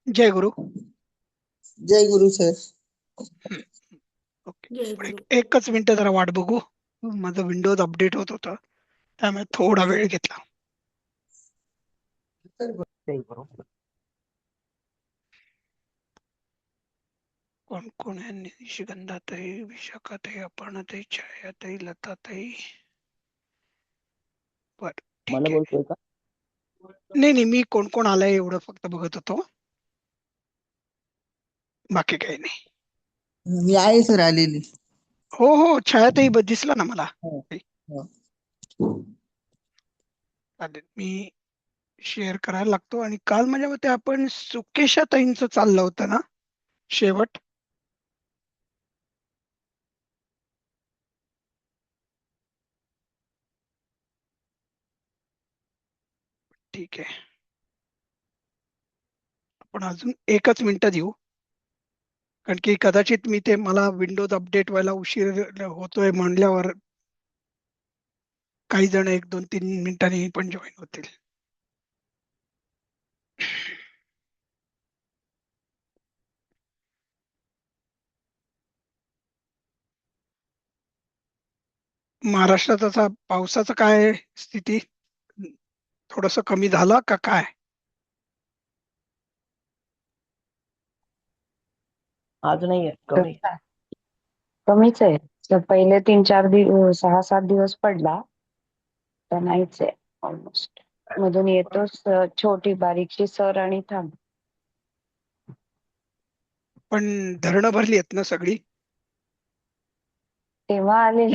जय गुरु. जय गुरु sir. Okay, जय आपण गुरु. एकच minute जरा वाट बघू. माझं विंडोज अपडेट होत होतं, त्यामुळे थोडा वेळ घेतला. जय गुरु. कोण कोण आहे? निशिगंधाताई, विशाखाताई, अपर्णाताई, छायाताई, लताताई. बर, मला ठीक आहे. बोलतोय का? नाही नाही, मी कोण कोण आलंय एवढं फक्त बघत होतो, बाकी काही नाही. मी आहे सर आलेली. हो हो, छायाताई दिसला ना मला. हो, हो. चालेल, मी शेअर करायला लागतो. आणि काल माझ्या मते आपण सुकेशाताईंचं चाललं होतं ना शेवट. ठीक आहे, आपण अजून एकच मिनिट देऊ, कारण की कदाचित मी ते मला विंडोज अपडेट व्हायला उशीर होतोय म्हणल्यावर काही जण 1 2 3 मिनिटांनी पण जॉईन होतील. महाराष्ट्रात आता पावसाचं काय स्थिती? थोडस कमी झालं का काय? आज नाहीये, कमी. कमीच आहे. तर पहिले 3 4 दिवस 6 7 दिवस पडला, तर नाहीच आहे. ऑलमोस्ट मधून येतोच छोटी बारीकशी सर आणि थांब. पण धरणं भरली आहेत ना सगळी? तेव्हा आले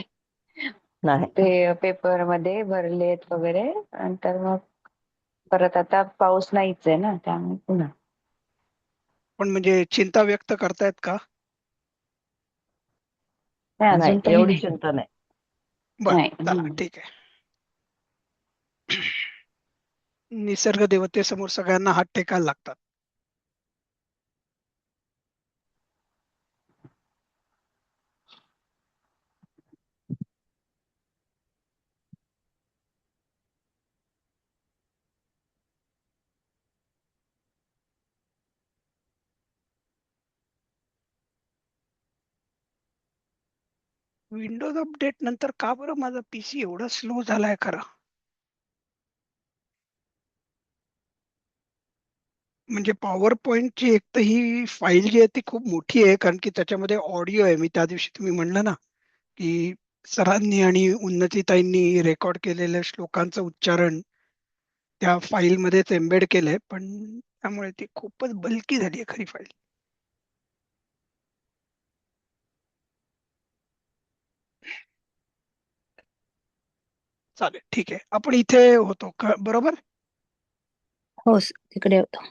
नाही. ते पेपर मध्ये भरलेत वगैरे, नंतर मग परत आता पाऊस नाहीच आहे ना, त्यामुळे पुन्हा. पण म्हणजे चिंता व्यक्त करतायत का? नाही, अजून नाही, तरी एवढी नाही. चिंता नाही. बर, नाही. चला ठीक आहे. निसर्ग देवतेसमोर सगळ्यांना हात टेकायला लागतात. विंडोज अपडेट नंतर का बरं माझा पीसी एवढा स्लो झालाय खरं? म्हणजे पॉवर पॉइंटची एक तर ही फाईल जी आहे ती खूप मोठी आहे, कारण की त्याच्यामध्ये ऑडिओ आहे. मी त्या दिवशी तुम्ही म्हणलं ना की सरांनी आणि उन्नतीताईंनी रेकॉर्ड केलेल्या श्लोकांचं उच्चारण त्या फाईलमध्येच एम्बेड केलंय, पण त्यामुळे ती खूपच बल्की झाली आहे खरी फाईल. चालेल, ठीक आहे, आपण इथे होतो बरोबर? हो, तिकडे होता.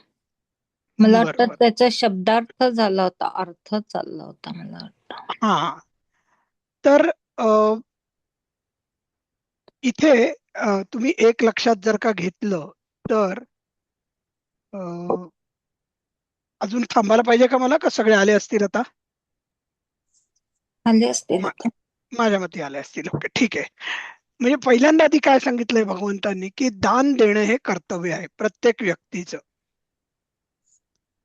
मला वाटतं बरोबर. त्याचा शब्दार्थ झाला होता, अर्थ चालला होता मला वाटतं. हा, तर इथे तुम्ही एक लक्षात जर का घेतलं तर अजून थांबायला पाहिजे का मला, का सगळे आले असतील आता? आले असतील मा- आता. माझ्या मते आले असतील. ओके, ठीक आहे. म्हणजे पहिल्यांदा आधी काय सांगितलंय भगवंतांनी, की दान देणं हे कर्तव्य आहे प्रत्येक व्यक्तीचं.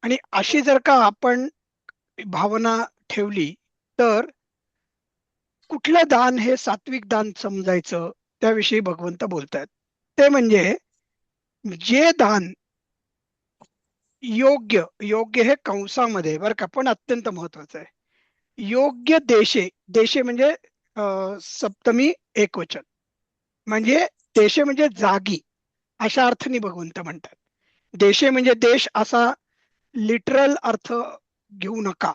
आणि अशी जर का आपण भावना ठेवली तर कुठलं दान हे सात्विक दान समजायचं, त्याविषयी भगवंत बोलतायत. ते म्हणजे जे दान योग्य, योग्य हे कंसामध्ये बरं का, पण अत्यंत महत्वाचं आहे. योग्य देशे, देशे म्हणजे सप्तमी एकवचन, म्हणजे देशे म्हणजे जागी, अशा अर्थाने भगवंत म्हणतात. देशे म्हणजे देश असा लिटरल अर्थ घेऊ नका.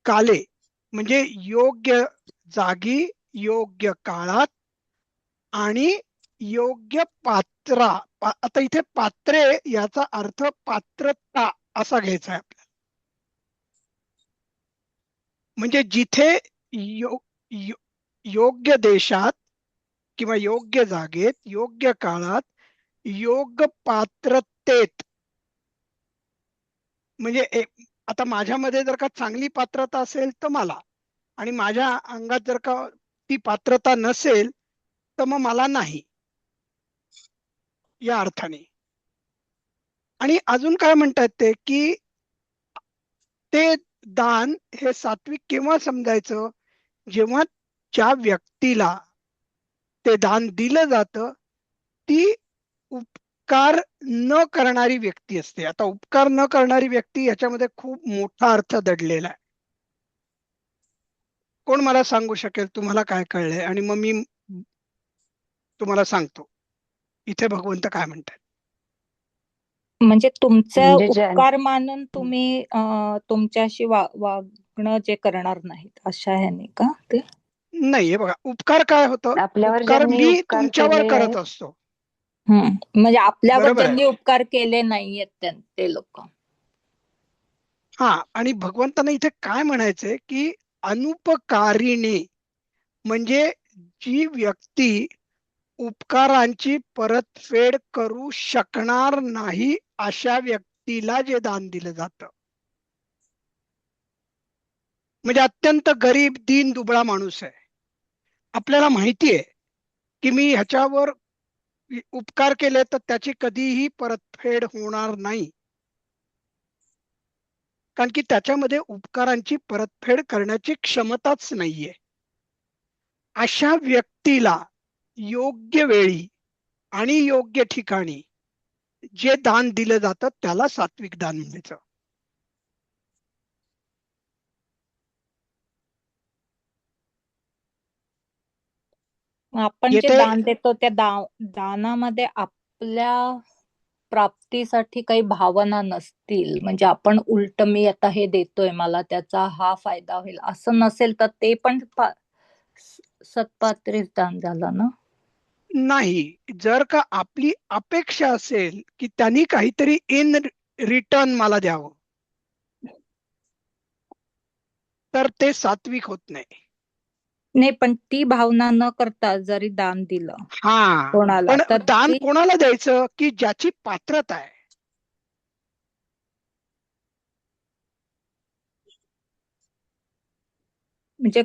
काले म्हणजे योग्य जागी, योग्य काळात आणि योग्य पात्रा. आता इथे पात्रे याचा अर्थ पात्रता असा घ्यायचा आहे आपल्याला. म्हणजे जिथे योग्य देशात किंवा योग्य जागेत, योग्य काळात, योग्य पात्रतेत. म्हणजे आता माझ्यामध्ये जर का चांगली पात्रता असेल तर मला, आणि माझ्या अंगात जर का ती पात्रता नसेल तर मग मला नाही, या अर्थाने. आणि अजून काय म्हणतात ते, की ते दान हे सात्विक केव्हा समजायचं, जेव्हा ज्या व्यक्तीला ते दान दिलं जातं ती उपकार न करणारी व्यक्ती असते. आता उपकार न करणारी व्यक्ती याच्यामध्ये खूप मोठा अर्थ दडलेला आहे. कोण मला सांगू शकेल तुम्हाला काय कळलंय, आणि मग मी तुम्हाला सांगतो इथे भगवंत काय म्हणतात. म्हणजे तुमचा म्हणजे उपकार मानून तुम्ही तुमच्याशी वागणं जे करणार नाहीत अशा ह्याने का ते? नाही, हे बघा, उपकार काय होतं, आपल्यावर उपकार ज्यांनी मी उपकार तुमच्यावर केले करत आहेत, असतो, म्हणजे आपल्यावर बरोबर आहे. ज्यांनी उपकार केले नाहीयेत ते लोक. हा, आणि भगवंतांना इथे काय म्हणायचंय, की अनुपकारिणे म्हणजे जी व्यक्ती उपकारांची परतफेड करू शकणार नाही अशा व्यक्तीला जे दान दिलं जातं. म्हणजे अत्यंत गरीब, दीन, दुबळा माणूस आहे, आपल्याला माहिती आहे की मी ह्याच्यावर उपकार केले तर त्याची कधीही परतफेड होणार नाही, कारण की त्याच्यामध्ये उपकारांची परतफेड करण्याची क्षमताच नाहीये. अशा व्यक्तीला योग्य वेळी आणि योग्य ठिकाणी जे दान दिलं जातं त्याला सात्विक दान म्हणायचं. आपण जे येथे दान देतो त्या दानामध्ये आपल्या प्राप्तीसाठी काही भावना नसतील, म्हणजे आपण उलट मी आता हे देतोय मला त्याचा हा फायदा होईल असं नसेल तर ते पण सत्पात्रीच दान झालं ना? नाही, जर का आपली अपेक्षा असेल की त्यांनी काहीतरी इन रिटर्न मला द्यावं, तर ते सात्विक होत नाही. नाही, पण ती भावना न करता जरी दान दिलं हा, कोणाला पण तर दान ती कोणाला द्यायचं, की ज्याची पात्रता आहे. म्हणजे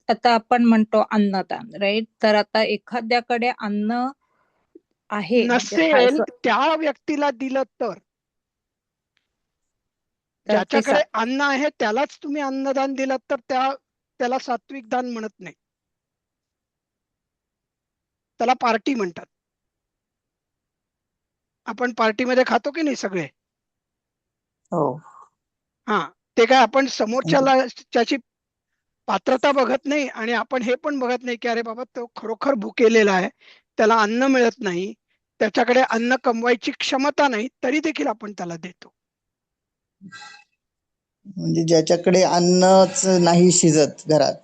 आता आपण म्हणतो अन्नदान, राईट? तर आता एखाद्याकडे अन्न आहे म्हणजे नसेल खायचं त्या व्यक्तीला दिलं तर, तर ते ज्याच्याकडे अन्न आहे त्यालाच तुम्ही अन्नदान दिलं तर त्याला सात्विक दान म्हणत नाही, त्याला पार्टी म्हणतात. आपण पार्टीमध्ये खातो की नाही सगळे, हो. हा, ते काय आपण समोरच्याला त्याची पात्रता बघत नाही, आणि आपण हे पण बघत नाही की अरे बाबा तो खरोखर भुकेलेला आहे, त्याला अन्न मिळत नाही, त्याच्याकडे अन्न कमवायची क्षमता नाही, तरी देखील आपण त्याला देतो. म्हणजे ज्याच्याकडे अन्नच नाही शिजत घरात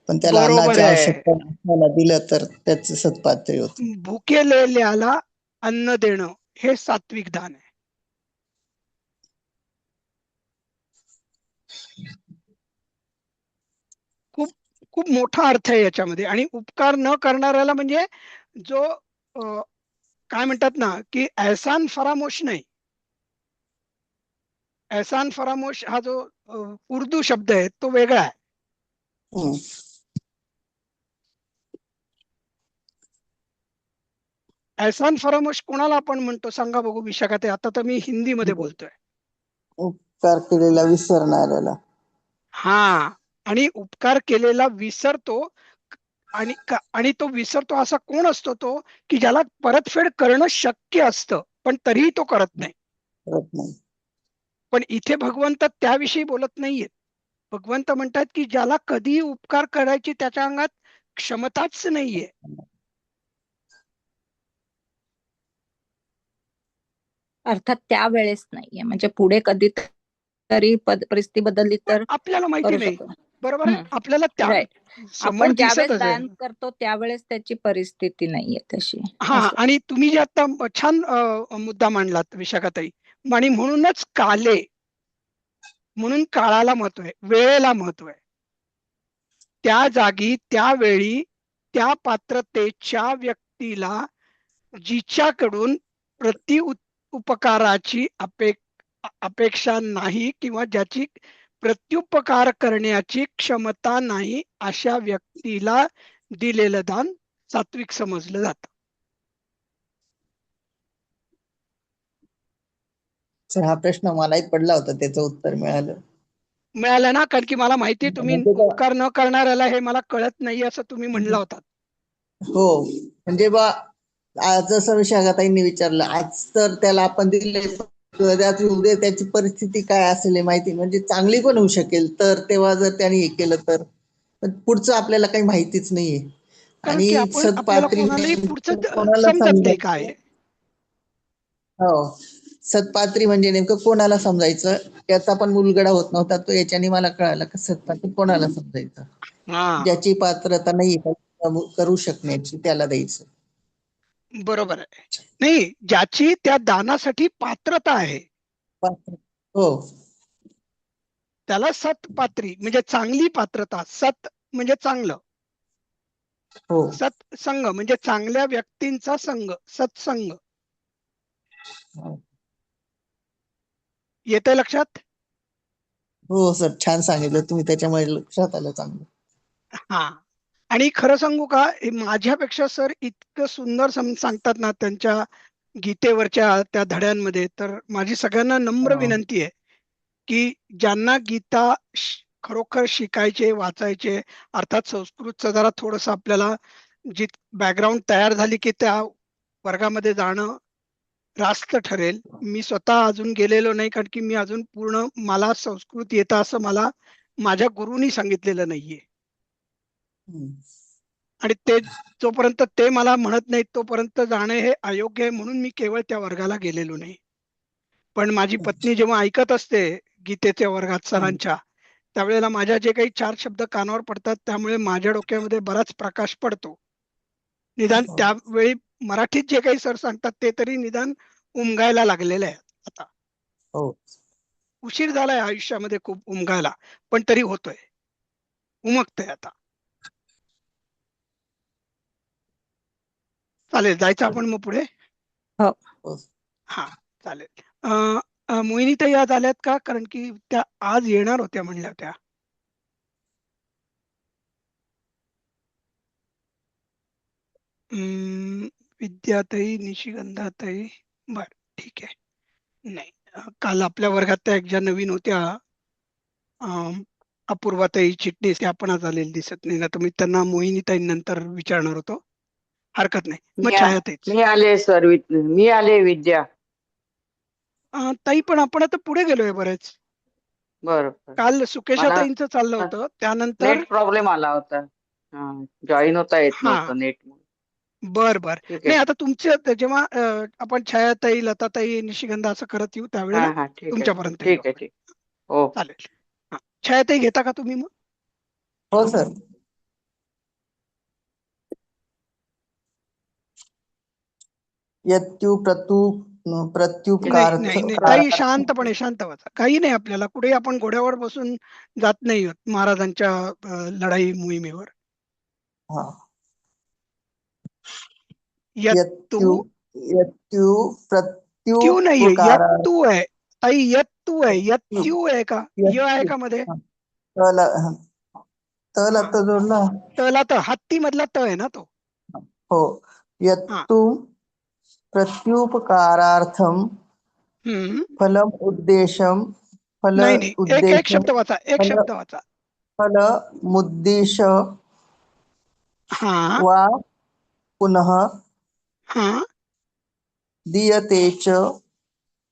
पण त्याला बरोबर अन्नाची आहे, आवश्यकता नसताना दिलं तर त्याचं सत्पात्र होतं. भुकेलेल्याला अन्न देणं हे सात्विक दान आहे. खूप खूप मोठा अर्थ आहे याच्यामध्ये. आणि उपकार न करणाऱ्याला म्हणजे जो काय म्हणतात ना, की एहसान फरामोश नाही. एहसान फरामोश हा जो उर्दू शब्द आहे तो वेगळा आहे. हम्म. एहसान फरामोश कोणाला आपण म्हणतो सांगा बघू विशाखा ते, आता तर मी हिंदीमध्ये बोलतोय. उपकार केलेला विसरणाऱ्याला. हा, आणि उपकार केलेला विसरतो, आणि तो विसरतो असा कोण असतो तो, की ज्याला परतफेड करणं शक्य असतं पण तरीही तो करत नाही. करत नाही. पण इथे भगवंत त्याविषयी बोलत नाहीयेत. भगवंत म्हणतात की ज्याला कधीही उपकार करायची त्याच्या अंगात क्षमताच नाहीये. अर्थात त्यावेळेस नाहीये, म्हणजे पुढे कधी तरी परिस्थिती बदलली पण तर आपल्याला माहिती करू नाही, शकतो. बरोबर आहे, आपल्याला त्या राईट. समोर आपण दिसत ज्यावेळेस असेल. दान करतो त्यावेळेस त्याची परिस्थिती नाहीये तशी हा, असं. आणि तुम्ही जे आता छान मुद्दा मांडलात विशाखाताई, आणि म्हणूनच काले, म्हणून काळाला महत्व आहे, वेळेला महत्व आहे. त्या जागी त्यावेळी त्या पात्रतेच्या व्यक्तीला जिच्याकडून उपकाराची अपेक्षा नाही किंवा ज्याची प्रत्युपकार करण्याची क्षमता नाही अशा व्यक्तीला दिलेलं दान सात्विक समजलं जातं. सर हा प्रश्न मलाही पडला होता, त्याचं उत्तर मिळालं. मिळालं ना, कारण की मला माहिती आहे तुम्ही म्हणजे उपकार न करणाऱ्याला हे मला कळत नाही असं तुम्ही म्हणला होता. हो, म्हणजे बा आज जसं विशाखाताईंनी विचारलं, आज तर त्याला आपण दिले, उद्या त्याची परिस्थिती काय असेल हे माहिती, म्हणजे चांगली पण होऊ शकेल, तर तेव्हा जर त्याने हे केलं तर. पण पुढचं आपल्याला काही माहितीच नाहीये. कारण की आणि आपल्याला सत्पात्री कोणालाही पुढचं कोणाला समजत नाही काय आहे. समजायचं. हो, सत्पात्री म्हणजे नेमकं कोणाला समजायचं, त्याचा पण उलगडा होत नव्हता. तो याच्याने मला कळालं की सत्पात्री कोणाला समजायचं, हा, ज्याची पात्रता नाही करू शकण्याची त्याला द्यायचं. बरोबर आहे. नाही, ज्याची त्या दानासाठी पात्रता आहे हो त्याला सत्पात्री म्हणजे चांगली पात्रता. सत म्हणजे चांगलं, हो सत्संग म्हणजे चांगल्या व्यक्तींचा संघ, सत्संग. येतंय लक्षात? हो सर, छान सांगितलं तुम्ही, त्याच्यामुळे लक्षात आलं चांगलं. हा, आणि खरं सांगू का, हे माझ्यापेक्षा सर इतकं सुंदर सांगतात ना त्यांच्या गीतेवरच्या त्या धड्यांमध्ये. तर माझी सगळ्यांना नम्र हा. विनंती आहे की ज्यांना गीता खरोखर शिकायचे, वाचायचे, अर्थात संस्कृतचं जरा थोडस आपल्याला जी बॅकग्राऊंड तयार झाली की त्या वर्गामध्ये जाणं रास्त ठरेल. मी स्वतः अजून गेलेलो नाही, कारण की मी अजून पूर्ण मला संस्कृत येतं असं मला माझ्या गुरुनी सांगितलेलं नाहीये. हम्म. आणि ते जोपर्यंत ते मला म्हणत नाहीत तोपर्यंत जाणे हे अयोग्य आहे, म्हणून मी केवळ त्या वर्गाला गेलेलो नाही. पण माझी पत्नी जेव्हा ऐकत असते गीतेच्या वर्गात हम्म. सरांच्या, त्यावेळेला माझ्या जे काही चार शब्द कानावर पडतात त्यामुळे माझ्या डोक्यामध्ये बराच प्रकाश पडतो. निदान हो त्यावेळी मराठीत जे काही सर सांगतात ते तरी निदान उमगायला लागलेलं आहे आता. हो उशीर झालाय आयुष्यामध्ये खूप उमगायला, पण तरी होतोय, उमगतंय आता. चालेल, जायचं आपण मग पुढे. हो. हो हा, चालेल. मोहिनीताई आज आल्यात का? कारण की त्या आज येणार होत्या म्हणल्या होत्या. विद्याताई, निशिगंधाताई, बर ठीक आहे. नाही, काल आपल्या वर्गात त्या एक ज्या नवीन होत्या, अपूर्वाताई चिटणीस, त्या पण आज आलेल्या दिसत नाही ना. तर मी त्यांना मोहिनीताई नंतर विचारणार होतो. हरकत नाही, मग छायाताईच. मी आले सर, मी आले विद्या. ताई पण आपण आता पुढे गेलोय बरेच. बरं. काल मला सुकेशाताईंचं चाललं होतं, त्यानंतर नेट प्रॉब्लेम आला होता. जॉईन होता येत हा, नव्हतं नेट. बर बर. ठीक आहे. नाही, आता तुमच्या जेव्हा आपण छायाताई, लताताई, निशिगंधा असं करत येऊ त्यावेळेला हा ठीक आहे, तुमच्यापर्यंत येऊ ठीक आहे, आपण. ठीक. हो. चालेल. हा, छायाताई घेता का तुम्ही मग? हो सर. यत्यु नाही प्रत्युपकारथ नाही नाही ताई, शांतपणे, शांत व्हा. काही नाही, आपल्याला कुठे आपण घोड्यावर बसून जात नाही आहोत महाराजांच्या लढाई मोहिमेवर. हा. यत्तू, यत्यु यत्यु त्यू नाहीये, प्रत्युपकारार्थ यत्तू आहे ताई, यत्तू आहे. यत्यू आहे का? य आहे यत्यु का मध्ये? तला तला हा, तर जोडला. तला तर हत्ती मधला त आहे ना तो. हो, हा, यत्तु प्रत्युपकारार्थम हम्म. फलम उद्देशम फल नाही नाही, एक एक उद्देशम शब्द वाचा, एक फल शब्द वाचा. फलमुद्देश हा वा पुनः हा, दीयते च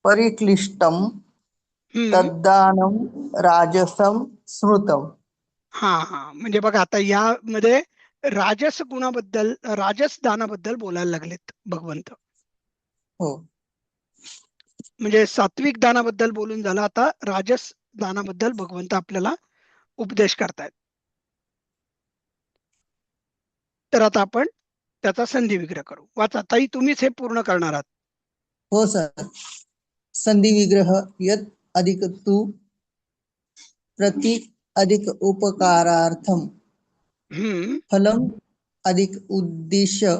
परिक्लिष्टम हम्म. तद्दानम राजसम स्मृतम. हा हा, म्हणजे बघा आता यामध्ये राजस गुणाबद्दल, राजस दानाबद्दल बोलायला लागलेत भगवंत. हो म्हणजे सात्विक दानाबद्दल बोलून झालं, आता राजस दानाबद्दल भगवंत आपल्याला उपदेश करतायत. तर आता आपण त्याचा संधी विग्रह करू. वाचा ताई, तुम्हीच हे पूर्ण करणार आहात. हो सर. संधि विग्रह यत अधिक तू प्रति अधिक उपकारार्थम हम्म फलम अधिक उद्देश्य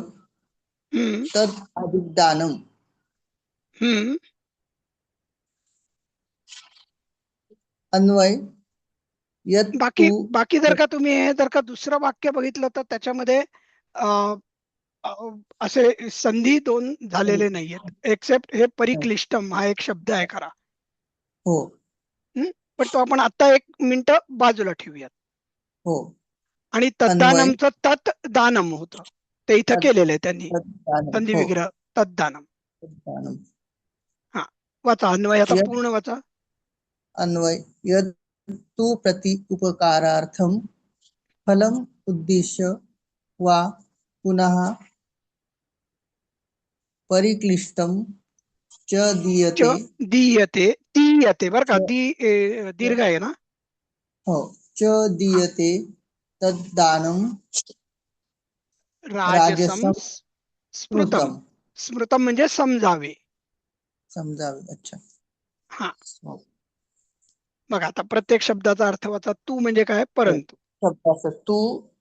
हम्म तद अधिक दानम. हम्म. अन्वय यत तू बाकी बाकी जर का तुम्ही हे जर का दुसरं वाक्य बघितलं तर त्याच्यामध्ये असे संधी दोन झालेले नाहीयेत, एक्सेप्ट हे परिक्लिष्टम हा एक शब्द आहे खरा. हो हं? पण तो आपण आता 1 मिनिट बाजूला ठेवूयात. हो. आणि अन्वय तद्दानमचं तत् दानम होतं, ते इथं तद केलेलं आहे त्यांनी, तद्दानम. संधी हो विग्रह तद्दानम. तद्दानम. हा, वाचा अन्वय आता यद पूर्ण वाचा. अन्वय यद तू प्रति उपकारार्थम फलम उद्दिश्य वा पुनः परिक्लिष्टम च च दीयते. दीयते, दीयते बरं का, च दीर्घ आहे ना. हो च हा, दीयते तद्दानम राजसम राजसम स्मृतम. स्मृतम. स्मृतम म्हणजे समजावे. समजावे. अच्छा. हा, हो बघा आता प्रत्येक शब्दाचा अर्थ वाचा. तू म्हणजे काय, हो. परंतु. शब्दाचं तू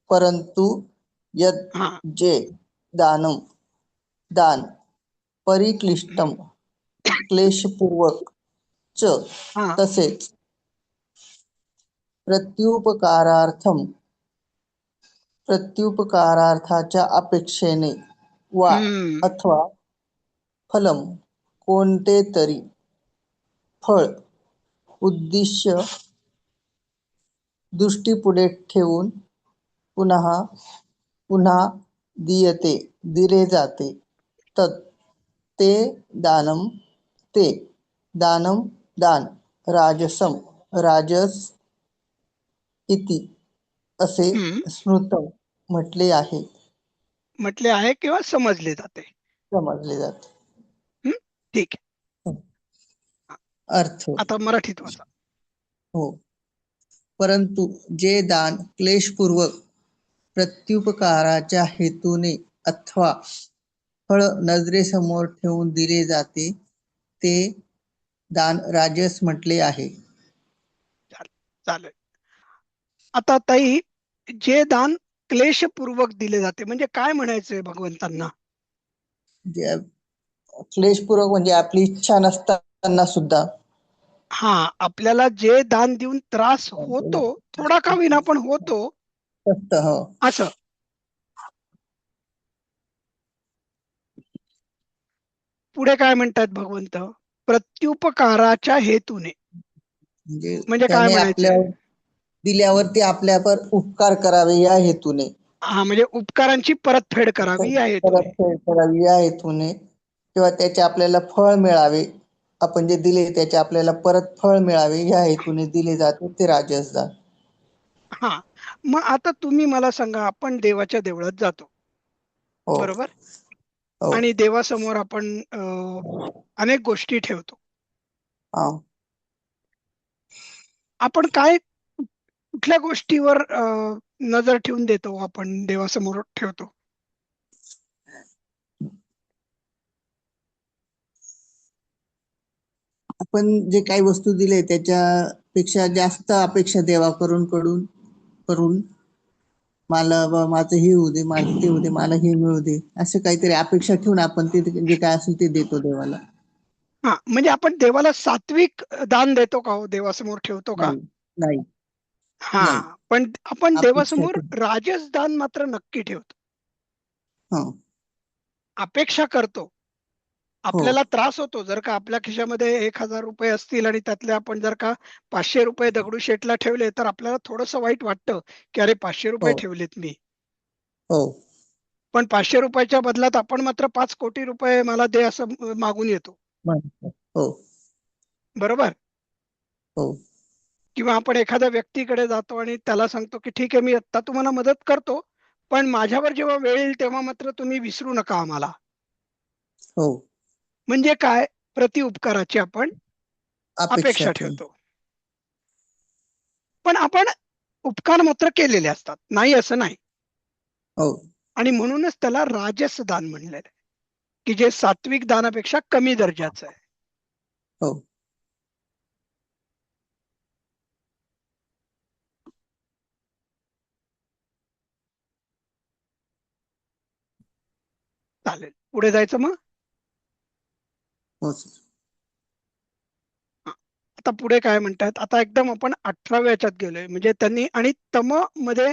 परंतु यद हा, जे दानम दान परिक्लिष्टम क्लेशपूर्वक च हा, तसेच प्रत्युपकारार्थम प्रत्युपकारार्थाच्या अपेक्षेने वा हम्म, अथवा फलम कोणते तरी फळ उद्दिष्य दृष्टीपुढे ठेवून पुन्हा पुन्हा दीयते दिले जाते. तत् ते दानम ते दानम दान राजसम राजस इति असे हम्म, स्मृतम म्हटले आहे. म्हटले आहे किंवा समजले जाते. समजले जाते. हम्म, ठीक आहे. हा, अर्थ. आता मराठीत वाचा. हो परंतु जे दान क्लेशपूर्वक प्रत्युपकाराच्या हेतूने अथवा फळ नजरेसमोर ठेवून दिले जाते ते दान राजस म्हटले आहे. चालेल. आता ताई, जे दान क्लेशपूर्वक दिले जाते म्हणजे काय म्हणायचंय भगवंतांना? जे क्लेशपूर्वक म्हणजे आपली इच्छा नसताना सुद्धा हा, आपल्याला जे दान देऊन त्रास होतो, थोडा का विना पण होतो, फक्त हो असं. पुढे काय म्हणतात भगवंत? प्रत्युपकाराच्या हेतूने म्हणजे म्हणजे काय त्याने आपल्या म्हणायचंय? दिल्यावरती आपल्यावर उपकार करावे या हेतूने हा, म्हणजे उपकारांची परतफेड करावी या हेतूने. परतफेड करावी या हेतूने किंवा त्याचे आपल्याला फळ मिळावे, आपण जे दिले त्याचे आपल्याला परत फळ मिळावे या हेतूने दिले जाते ते राजस दान. हा, मग आता तुम्ही मला सांगा, आपण देवाच्या देवळात जातो, हो बरोबर? हो आणि देवासमोर आपण अनेक गोष्टी ठेवतो. हा. आपण काय, कुठल्या गोष्टीवर नजर ठेवून देतो, आपण देवासमोर ठेवतो? आपण जे काही वस्तू दिले त्याच्यापेक्षा जास्त अपेक्षा देवाकडून करून मला माझं हे होऊ दे, माझं ते होऊ दे, मला हे मिळू दे, असं काहीतरी अपेक्षा ठेवून आपण ते जे काय असेल ते देतो देवाला. हा, म्हणजे आपण देवाला सात्विक दान देतो का हो, देवासमोर ठेवतो का? नाही नाही हा, नाही. पण आपण अपेक्षा देवासमोर ठेवून. राजस दान मात्र नक्की ठेवतो. हा. अपेक्षा करतो. हो आपल्याला त्रास होतो जर का आपल्या खिशामध्ये 1,000 रुपये असतील आणि त्यातले आपण जर का 500 रुपये दगडूशेठला ठेवले, तर आपल्याला थोडंसं वाईट वाटतं की अरे 500 रुपये हो ठेवलेत मी. हो पण 500 रुपयाच्या बदल्यात आपण मात्र 5 कोटी रुपये मला दे असं मागून येतो, म्हणतो. हो बरोबर? हो किंवा आपण एखाद्या व्यक्तीकडे जातो आणि त्याला सांगतो की ठीक आहे, मी आत्ता तुम्हाला मदत करतो, पण माझ्यावर जेव्हा वेळ येईल तेव्हा मात्र तुम्ही विसरू नका आम्हाला. हो. म्हणजे काय, प्रतिउपकाराची आपण अपेक्षा अपेक्षा ठेवून. ठेवतो. पण आपण उपकार मात्र केलेले असतात, नाही असं नाही. हो आणि म्हणूनच त्याला राजस दान म्हणलेलं आहे, की जे सात्विक दानापेक्षा कमी दर्जाचं आहे. हो. चालेल, पुढे जायचं मग. हो सर. हा. आता पुढे काय म्हणतात, आता एकदम आपण 18व्या याच्यात गेलोय, म्हणजे त्यांनी आणि तम मध्ये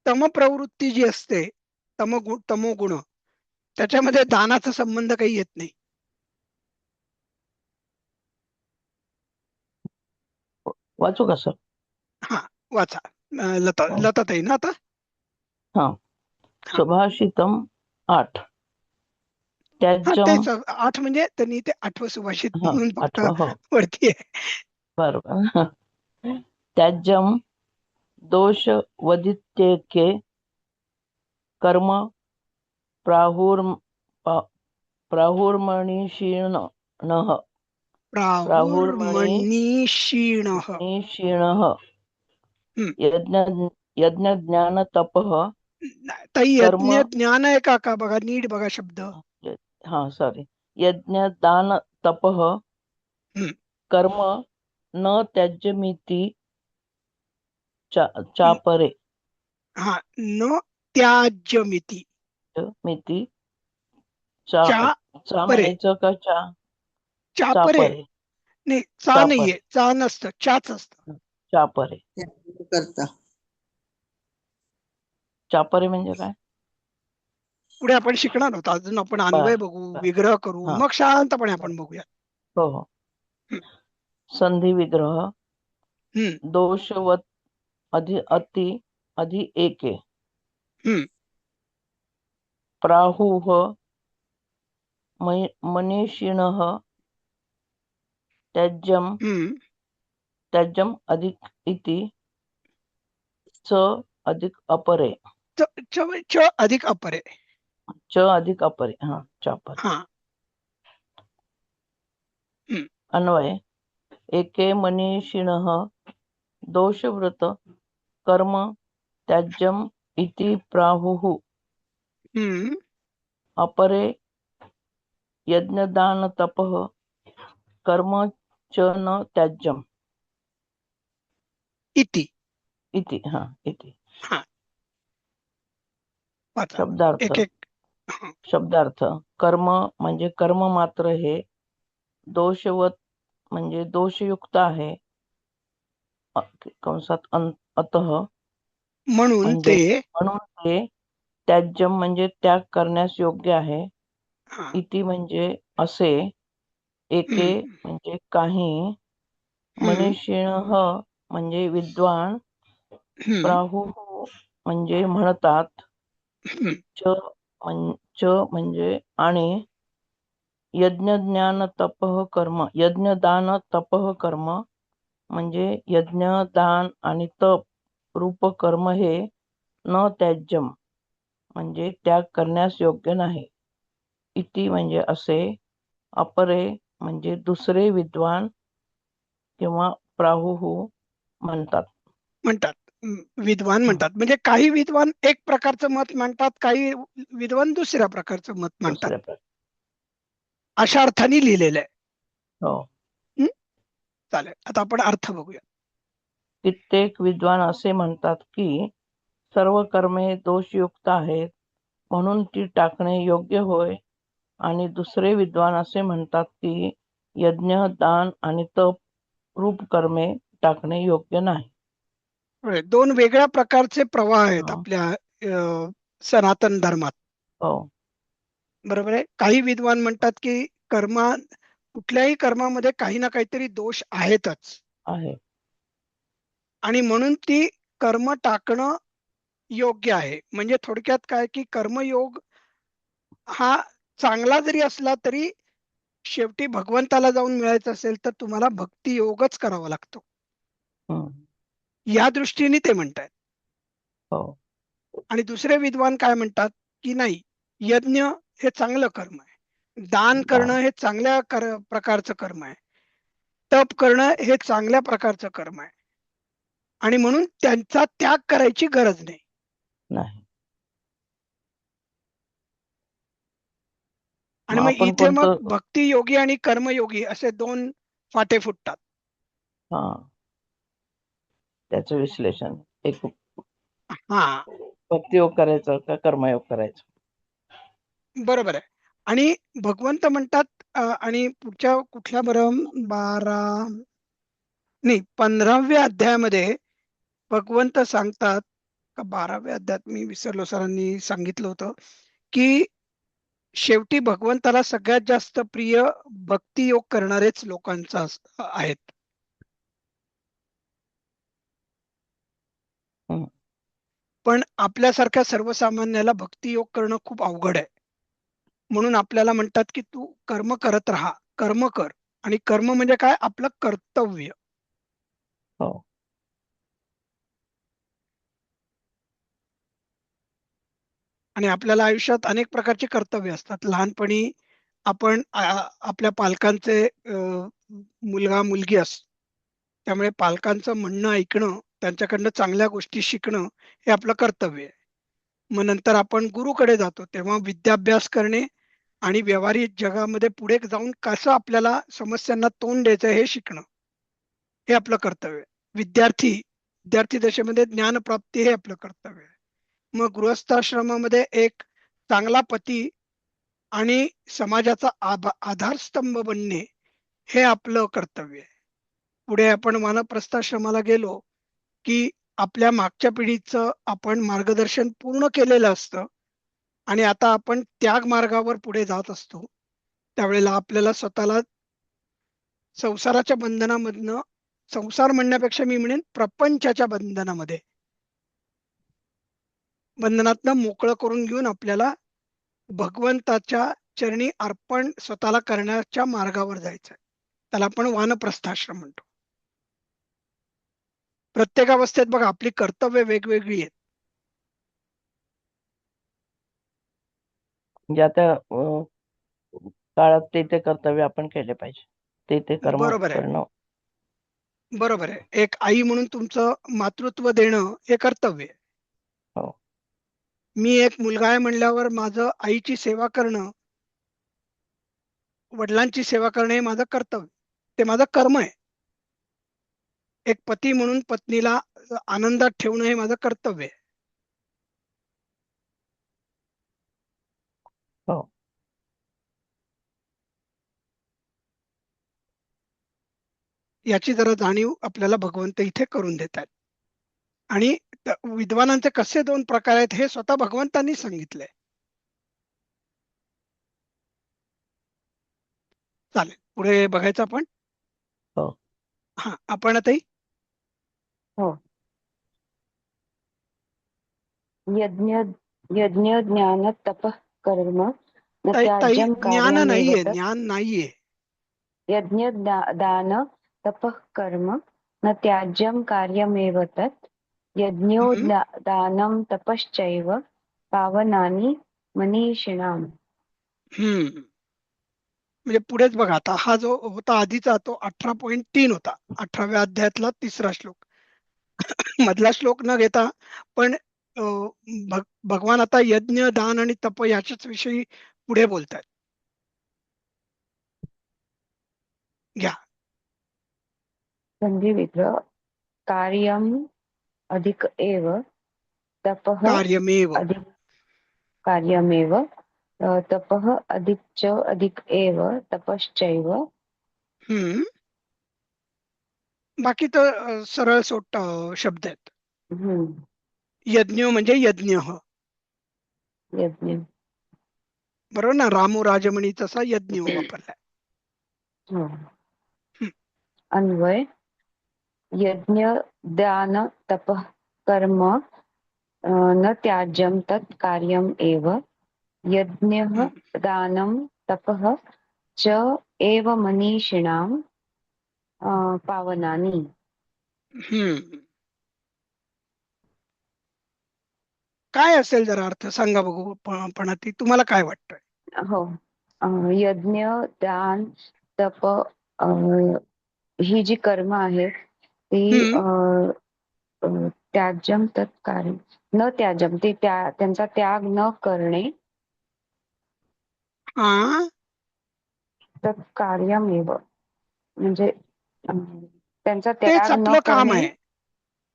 तम प्रवृत्ती जी असते, तमोगुण, त्याच्यामध्ये दानाचा संबंध काही येत नाही. वाचू का सर? हा, वाचा. लताताई ना आता. हा. हा. सुभाषितम 8. हा, त्याज्यम. तेच 8 म्हणजे त्यांनी ते 8वं सुभाषित हा, म्हणून फक्त 8. हो, वरती आहे. बरोबर. त्याज्यम दोष वदित्येके कर्म प्राहुर्मनीषिणः प्राहुर्मनीषिणः. प्राहुर्मनीषिणः हम्म. यज्ञज्ञानतपः ताई, कर्म. यज्ञ ज्ञान आहे का बघा, नीट बघा शब्द. हा, सॉरी. यज्ञदान तपः हम्म. कर्म न त्याज्यमिति चापरे. हा, न त्याज्यमिती. मिती चा चा परे. म्हणायचं का चापरे चापरे? नाही, चा चापरे. नाहीये, चा नसतं, चाच असतं. चापरे. करता चापरे म्हणजे काय? पुढे आपण शिकणार आहोत. अजून आपण अन्वय बघू, बर. विग्रह करू, हा. मग शांतपणे आपण बघूया. हो हो. संधी विग्रह हम्म. दोषवत अधि एके हम्म. प्राहुः मनीषिणः हम्म. त्याज्यम अधिक इति च अधिक अपरे. च अधिक अपरे. च अधिक अपरे. हा, चापरे. हा. हम्म. अन्वय एके मनीषिणः दोषवृत कर्म त्याज्यम इति प्राहुः हम्म. अपरे यज्ञदानतपः कर्म च न त्याज्यम इति. इति. हा, इति. हा, वाचा. शब्दार्थ. एक एक. हा. शब्दार्थ. कर्म म्हणजे कर्म मात्र हे दोषवत म्हणजे दोषयुक्त आहे. कंसात अतः म्हणून म्हणजे ते. म्हणून ते त्याज्यम म्हणजे त्याग करण्यास योग्य आहे. हा. इति म्हणजे असे. एके हम्म. म्हणजे काही. हम्म. मनीषिणः म्हणजे विद्वान. हम्म. प्राहुः म्हणजे म्हणतात. हम्म. च म्हणजे आणि. यज्ञज्ञान तपः कर्म. यज्ञदान तपः कर्म म्हणजे यज्ञ, दान आणि तप रूप कर्म हे न त्याज्यम म्हणजे त्याग करण्यास योग्य नाही. इति म्हणजे असे. अपरे म्हणजे दुसरे विद्वान किंवा प्राहुः म्हणतात. विद्वान म्हणतात. म्हणजे काही विद्वान एक प्रकारचं मत मांडतात, काही विद्वान दुसऱ्या प्रकारचं मत मांडतात. दुसऱ्या प्रकार. अशा अर्थाने लिहिलेलं आहे. हो. हम्म? चालेल, आता आपण अर्थ बघूया. कित्येक विद्वान असे म्हणतात की सर्व कर्मे दोषयुक्त आहेत, म्हणून ती टाकणे योग्य होय. आणि दुसरे विद्वान असे म्हणतात की यज्ञ, दान आणि तप रूप कर्मे टाकणे योग्य नाही. होय, दोन वेगळ्या प्रकारचे प्रवाह आहेत हा. आपल्या सनातन धर्मात. हो. बरोबर आहे. काही विद्वान म्हणतात की कुठल्याही कर्मामध्ये काही ना काहीतरी दोष आहेतच, आहे. आणि म्हणून ती कर्म टाकणं योग्य आहे. म्हणजे थोडक्यात काय की कर्मयोग हा चांगला जरी असला तरी शेवटी भगवंताला जाऊन मिळायचं असेल तर तुम्हाला भक्ती योगच करावा लागतो. हम्म. या दृष्टीने ते म्हणतात. हो. आणि दुसरे विद्वान काय म्हणतात की नाही, यज्ञ हे चांगलं कर्म आहे, दान करणं हे चांगल्या प्रकारचं कर्म आहे, तप करणं हे चांगल्या प्रकारचं कर्म आहे, आणि म्हणून त्यांचा त्याग करायची गरज नाही. नाही. आणि मग मग आपण इथे मग कोणतं. भक्ती योगी आणि कर्मयोगी असे दोन फाटे फुटतात. हा, त्याचं विश्लेषण. एक हा, भक्तियोग करायचं का कर्मयोग करायचं. बरोबर आहे. आणि भगवंत म्हणतात आणि पुढच्या कुठल्या बरं 15व्या अध्यायामध्ये भगवंत सांगतात का 12व्या अध्यायात मी विसरलो, सरांनी सांगितलं होतं की शेवटी भगवंताला सगळ्यात जास्त प्रिय भक्ती योग करणारेच लोकांचा आहेत. हं. पण आपल्यासारख्या सर्वसामान्याला भक्ती योग करणं खूप अवघड आहे. म्हणून आपल्याला म्हणतात की तू कर्म करत राहा, कर्म कर. आणि कर्म म्हणजे काय? आपलं कर्तव्य. हो. आणि आपल्याला आयुष्यात अनेक प्रकारची कर्तव्य असतात. लहानपणी आपण आपल्या पालकांचे मुलगा मुलगी असतो. त्यामुळे पालकांचं म्हणणं ऐकणं, त्यांच्याकडनं चांगल्या गोष्टी शिकणं हे आपलं कर्तव्य आहे. मग नंतर आपण गुरुकडे जातो, तेव्हा विद्याभ्यास करणे आणि व्यावहारिक जगामध्ये पुढे जाऊन कसं आपल्याला समस्यांना तोंड द्यायचं हे शिकणं, हे आपलं कर्तव्य आहे. विद्यार्थी दशेमध्ये ज्ञानप्राप्ती हे आपलं कर्तव्य आहे. मग गृहस्थाश्रमामध्ये एक चांगला पती आणि समाजाचा आधारस्तंभ बनणे हे आपलं कर्तव्य आहे. पुढे आपण वानप्रस्थाश्रमाला गेलो की आपल्या मागच्या पिढीचं आपण मार्गदर्शन पूर्ण केलेलं असतं आणि आता आपण त्याग मार्गावर पुढे जात असतो. त्यावेळेला आपल्याला स्वतःला संसाराच्या बंधनामधनं, संसार म्हणण्यापेक्षा मी म्हणेन प्रपंचाच्या बंधनातनं मोकळं करून घेऊन आपल्याला भगवंताच्या चरणी अर्पण स्वतःला करण्याच्या मार्गावर जायचं आहे. त्याला आपण वानप्रस्थाश्रम म्हणतो. प्रत्येक अवस्थेत बघा आपली कर्तव्य वेगवेगळी आहेत. ज्या त्या काळात ते कर्तव्य आपण केले पाहिजे. ते कर्म बरोबर आहे. करणं. बरोबर आहे. एक आई म्हणून तुमचं मातृत्व देणं हे कर्तव्य आहे. हो. मी एक मुलगा आहे म्हणल्यावर माझं आईची सेवा करणं, वडिलांची सेवा करणं हे माझं कर्तव्य, ते माझं कर्म आहे. एक पती म्हणून पत्नीला आनंदात ठेवणं हे माझं कर्तव्य आहे. हो. याची जरा जाणीव आपल्याला भगवंत इथे करून देतात. आणि विद्वानांचे कसे दोन प्रकार आहेत हे स्वतः भगवंतांनी सांगितलंय. चालेल, पुढे बघायचं आपण. हो. हा, आपण आता हो. यज्ञ यज्ञ ज्ञान तप कर्म न ताई त्याज्यम ज्ञान कार्यमेव नाहीये, तत्. ज्ञान नाहीये. यज्ञ दान तप कर्म न त्याज्यम कार्यमेव तत्. यज्ञो हम्म, दानं तपश्चैव पावनानि मनीषिणाम्. हम्म. म्हणजे पुढेच बघा, आता हा जो होता आधीचा तो 18.3 होता, 18व्या अध्यायातला 3रा श्लोक. मधला श्लोक न घेता पण भगवान आता यज्ञ दान आणि तप याच्याच विषयी पुढे बोलतात. घ्या. संधी विग्रह कार्यम अधिक एव तपः कार्यमेव. अधिक कार्यमेव तपः अधिक च अधिक एव तपश्चैव. हम्म. बाकी तर सरळ सोट शब्द आहेत. हम्म. यज्ञ म्हणजे यज्ञ, यज्ञ. बरोबर ना. रामो राजमणी तसा यज्ञ वापरलाय. हो. हम्म, अन्वय यज्ञ दान तपः कर्म न त्याज्यम तत् कार्यम एव. यज्ञः हम्म, दानं तपः च एव मनीषिणां पावनानि. हम्म. काय असेल जरा अर्थ सांगा बघू. पण तुम्हाला काय वाटतंय? हो. यज्ञ दान तप ही जी कर्म आहेत ती हम्म. त्याज्यम तत्कार्य न त्याज्यम ते त्यांचा त्याग न करणे. हा, तत्कार्यमेव म्हणजे त्यांचा तेच त्याग न आपलं काम करणे आहे.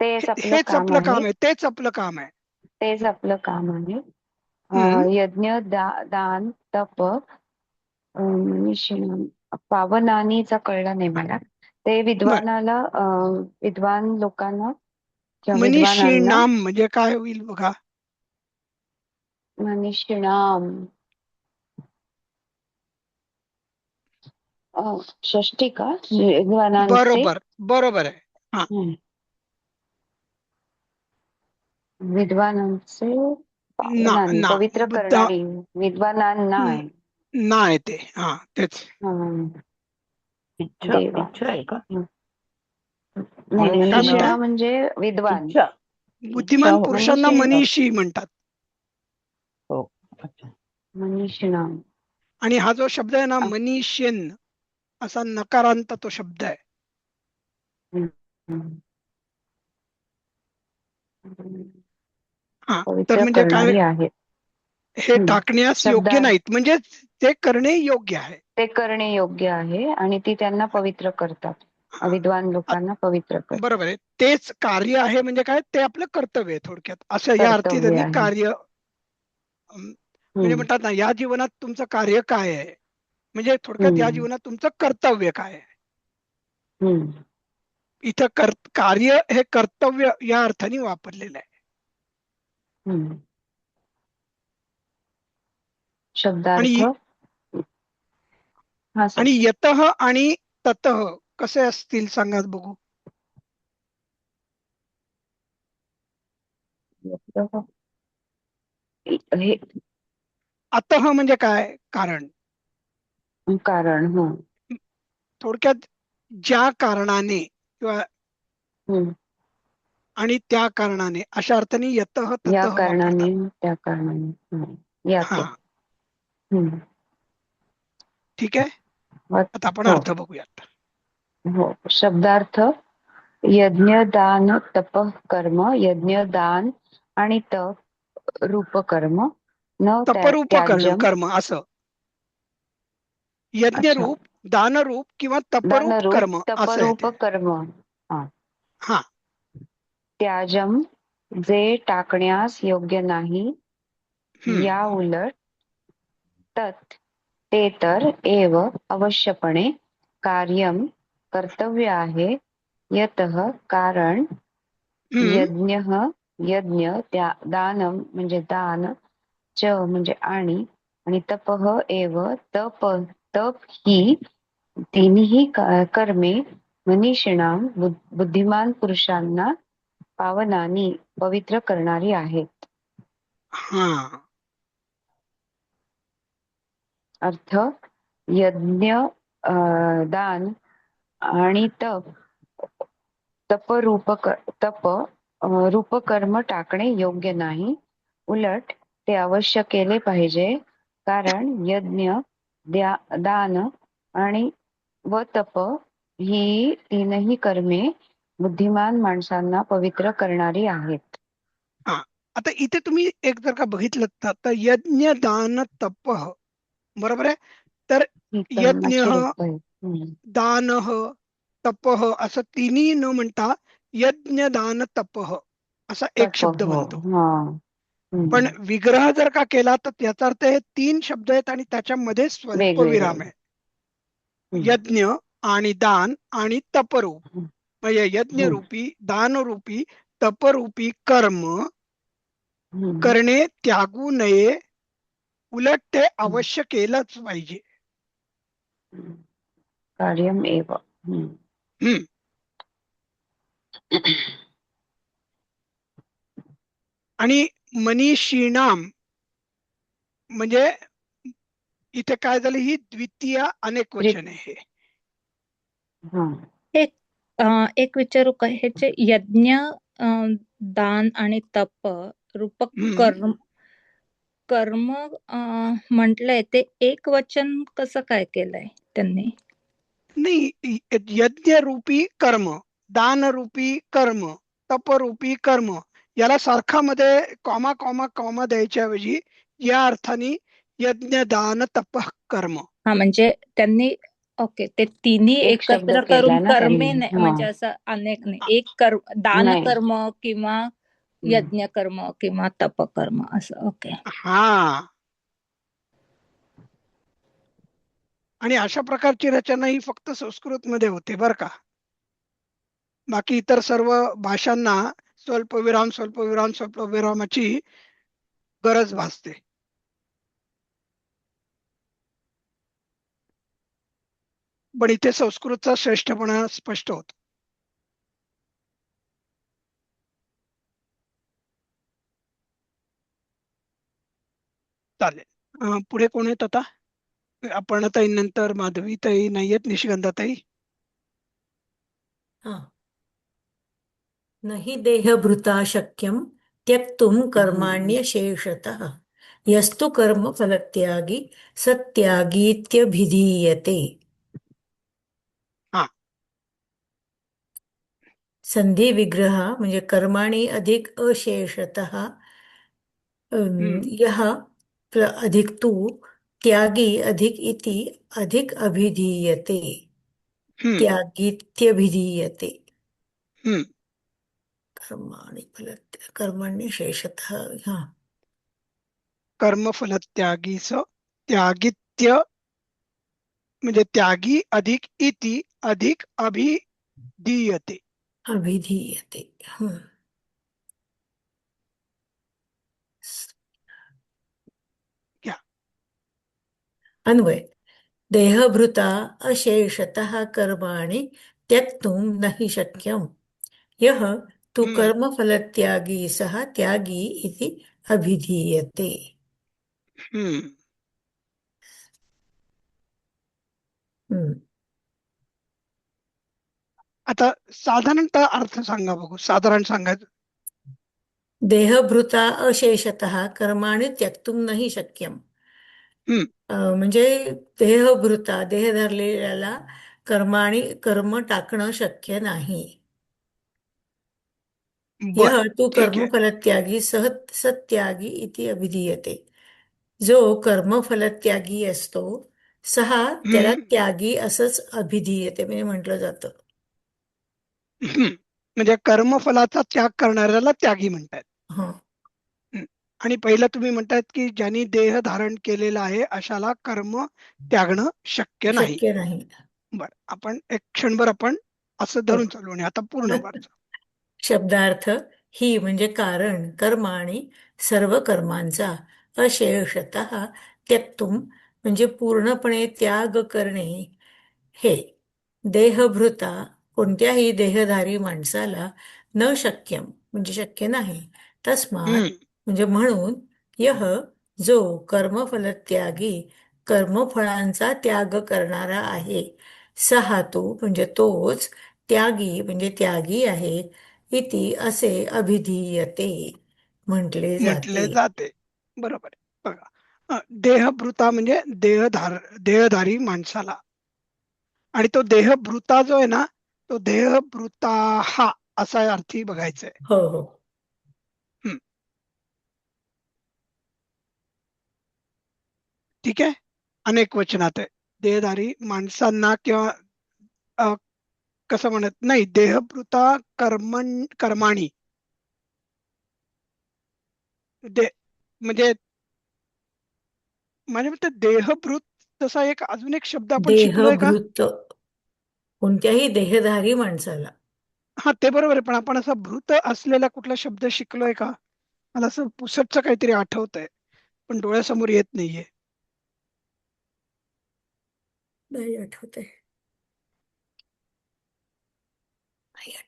तेच आपलं हेच काम आपलं आहे. काम आहे. तेच आपलं काम आहे. तेच आपलं काम आहे. हम्म. यज्ञ दान तप मनीषिणां पावनानीचा कळलं नाही मला. ते बर. विद्वान लोकांना किंवा विद्वानांना मनीषीणाम म्हणजे काय होईल बघा. मनीषिणाम षष्टी का विद्वानांचे बरोबर बरोबर आहे. हा हं. विद्वानांचे ना पावनाने ना पवित्र बुद्ध करणारी विद्वानांना न- आहे. ना येते. हा तेच. हं. इच्छा देवा इच्छा आहे का? हं. नाही काय मनीषीण म्हणताय? मनीषा म्हणजे विद्वान. इच्छा इच्छा बुद्धिमान हो पुरुषांना मनीषी मनीषी म्हणतात. हो. अच्छा. मनीषिणाम आणि हा जो शब्द आहे ना मनीष्यन असा नकारांत तो शब्द आहे. हं. हं. हा तर पवित्र म्हणजे काय, करणारी आहेत. हे टाकण्यास योग्य शब्दार्थ नाहीत म्हणजे ते करणे योग्य आहे. ते करणे योग्य आहे आणि ती त्यांना पवित्र करतात. हा विद्वान लोकांना पवित्र करतात. बरोबर आहे. तेच कार्य आहे म्हणजे काय, ते आपलं कर्तव्य आहे थोडक्यात असं या अर्थी कर्तव्य त्यांनी आहे. कार्य म्हणजे हं. म्हणतात ना या जीवनात तुमचं कार्य काय आहे, म्हणजे थोडक्यात या हं. जीवनात तुमचं कर्तव्य काय आहे. हं. इथं कार्य हे कर्तव्य या अर्थाने वापरलेलं आहे. हं. शब्दार्थ आणि हा सर आणि यतः आणि ततः कसे असतील सांगा बघू. हे अतः म्हणजे काय, कारण. कारण थोडक्यात ज्या कारणाने किंवा हं. आणि त्या कारणाने अशा अर्थाने यतः या ततः वापरतात. कारणाने त्या कारणाने हा याचे हं. ठीक आहे. आता आपण हो अर्थ बघूयात. हो शब्दार्थ यज्ञ दान तप कर्म यज्ञ दान आणि तप रूप कर्म न तपरूप त्याज्यम कर्म असं, अच्छा यज्ञरूप, दानरूप किंवा तपरूप दानरूप कर्म असं तपरूप येते. कर्म हा त्याजम जे टाकण्यास योग्य नाही या हम्म उलट तत् ते तर एव अवश्यपणे कार्यम कर्तव्य आहे यतः कारण हम्म यज्ञ यज्ञ त्या दानम म्हणजे दान च म्हणजे आणि तपः एव तप ही तिन्ही कर्मे मनीषिणाम बुद्धिमान पुरुषांना पावनानी पवित्र करणारी आहेत. हा अर्थ यज्ञ दान आणि तप रूपकर्म टाकणे योग्य नाही, उलट ते अवश्य केले पाहिजे कारण यज्ञ दान आणि तप ही तीनही कर्मे बुद्धिमान माणसांना पवित्र करणारी आहेत. हा आता इथे तुम्ही एक जर का बघितलं तर यज्ञ दान तप बरोबर आहे. तर ही यज्ञ, कर्माची रूप आहेत. दान, तप असं तिन्ही न म्हणता यज्ञ दान तप असा एक तप शब्द हो बनतो. हा पण विग्रह जर का केला तर त्याचा अर्थ हे तीन शब्द आहेत आणि त्याच्यामध्ये वेगवेगळे स्वल्पविराम आहे. यज्ञ आणि दान आणि तपरूप म्हणजे यज्ञरूपी, दानरूपी, तपरूपी कर्म करणे त्यागू नये, उलट ते अवश्य केलंच पाहिजे. कार्यम एव हम्म आणि मनीषीणाम म्हणजे इथे काय झालं, ही द्वितीय अनेक वचन आहे. एक एक विचारू का, ह्याचे यज्ञ दान आणि तप रूपक हम्म कर्म कर्म म्हटलंय ते एक वचन कसं काय केलंय त्यांनी? नाही, यज्ञरूपी कर्म, दानरूपी कर्म, तपरूपी कर्म याला सारखा मध्ये कॉमा कॉमा कॉमा द्यायच्या ऐवजी या अर्थाने यज्ञ दान तप कर्म. हा म्हणजे त्यांनी ओके ते तिन्ही एक शब्द एकत्र करून केलाय ना कर्मे त्यांनी म्हणजे असं अनेक नाही, एक कर्म दान नाही कर्म किंवा यज्ञ कर्म किंवा तप कर्म असं. ओके हा आणि अशा प्रकारची रचना ही फक्त संस्कृत मध्ये होते बर का. बाकी इतर सर्व भाषांना स्वल्पविराम स्वल्पविराम स्वल्पविरामाची गरज भासते. पण इथे संस्कृतचा श्रेष्ठपणा स्पष्ट होतो. चालेल. पुढे कोण आहेत आता? अपर्णाताई नंतर माधवीताई नाहीयेत, निशिगंधाताई. हा. नहि देहभृता शक्यं त्यक्तुं कर्माण्यशेषतः यस्तु कर्म फलत्यागी सत्यागीत्यभिधीयते. हा. संधी विग्रह म्हणजे कर्माणि अधिक अशेषतः यह अधिक तू त्यागी अधिक इति अधिक अभिधीयते. हम्म. त्यागीत्यभिधीयते. हम्म. कर्माणि कर्मण्यशेषतः. हा. कर्मफल त्यागीच त्यागित्य म्हणजे त्यागी अधिक इति अधिक अभिधीयते. अभिधीयते. घ्या. अन्वय. देहभृता अशेषतः कर्माणि त्यक्तुं नहि शक्यं यः तु हम्म. कर्मफलत्यागी सः त्यागी इति अभिधीयते. हम्म. आता साधारणतः अर्थ सांगा बघू, साधारण सांगायचं. देहभृता अशेषतः कर्माणि त्यक्तुं नहि शक्यं. हम्म. म्हणजे देहभृता देह धरलेल्याला कर्म टाकणं शक्य नाही. बर, यह तू ठीक आहे. कर्मफलत्यागी सत्यागी इति अभिधीयते. जो कर्मफलत्यागी असतो सहा त्याला हम्म. त्यागी असंच अभिधीयते म्हणजे म्हटलं जातं. हम्म. म्हणजे कर्मफलाचा त्याग करणाऱ्याला त्यागी म्हणतात. हा. आणि पहिलं तुम्ही म्हणतायत की ज्यांनी देह धारण केलेला आहे अशाला कर्म त्यागणं शक्य नाही. शक्य नाही. बर, आपण एक क्षणभर आपण असं धरून चालू आणि आता पूर्ण वाचा. शब्दार्थ. ही म्हणजे कारण कर्माणी सर्व कर्मांचा अशेषतः त्यक्तुम म्हणजे पूर्णपणे त्याग करणे हे देहभृता कोणत्याही देहधारी माणसाला न शक्यम म्हणजे शक्य नाही. तस्मात म्हणजे म्हणून यह जो कर्मफलत्यागी कर्मफळांचा त्याग करणारा आहे सहा तो म्हणजे तोच त्यागी म्हणजे त्यागी आहे इति असे अभिधीयते म्हटले म्हटले जाते. जाते. बरोबर आहे. बघा, देहभृता म्हणजे देहधारी माणसाला, आणि तो देहभृता जो आहे ना तो देहभृता हा असा अर्थी बघायचा आहे. हो हो. ठीक आहे. अनेक वचनात आहे. देहधारी माणसांना किंवा कसं म्हणत नाही, देहभृता कर्माणी म्हणजे म्हणजे ते देहभृत तसा एक अजून एक शब्द आपण शिकलोय का? देहभृत कोणत्याही देहधारी माणसाला. हा, ते बरोबर आहे, पण आपण असा भृत असलेला कुठला शब्द शिकलोय का? मला असं पुसटचं काहीतरी आठवत आहे पण डोळ्यासमोर येत नाहीये. नाही आठवत आहे.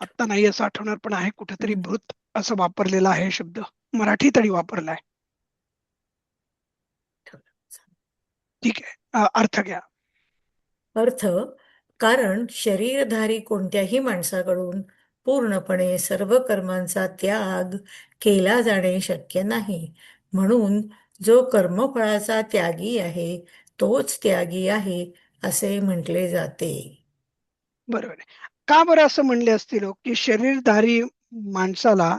आता नाही असं आठवणार, पण आहे कुठेतरी भृत असं वापरलेला आहे शब्द, मराठी तरी वापरलाय. ठीक आहे, अर्थ घ्या. अर्थ. कारण शरीरधारी कोणत्याही माणसाकडून पूर्णपणे सर्व कर्मांचा त्याग केला जाणे शक्य नाही. म्हणून जो कर्मफळाचा त्यागी आहे तोच त्यागी आहे असे म्हटले जाते. बरोबर आहे. का बरं असं म्हणले असतील हो, की शरीरधारी माणसाला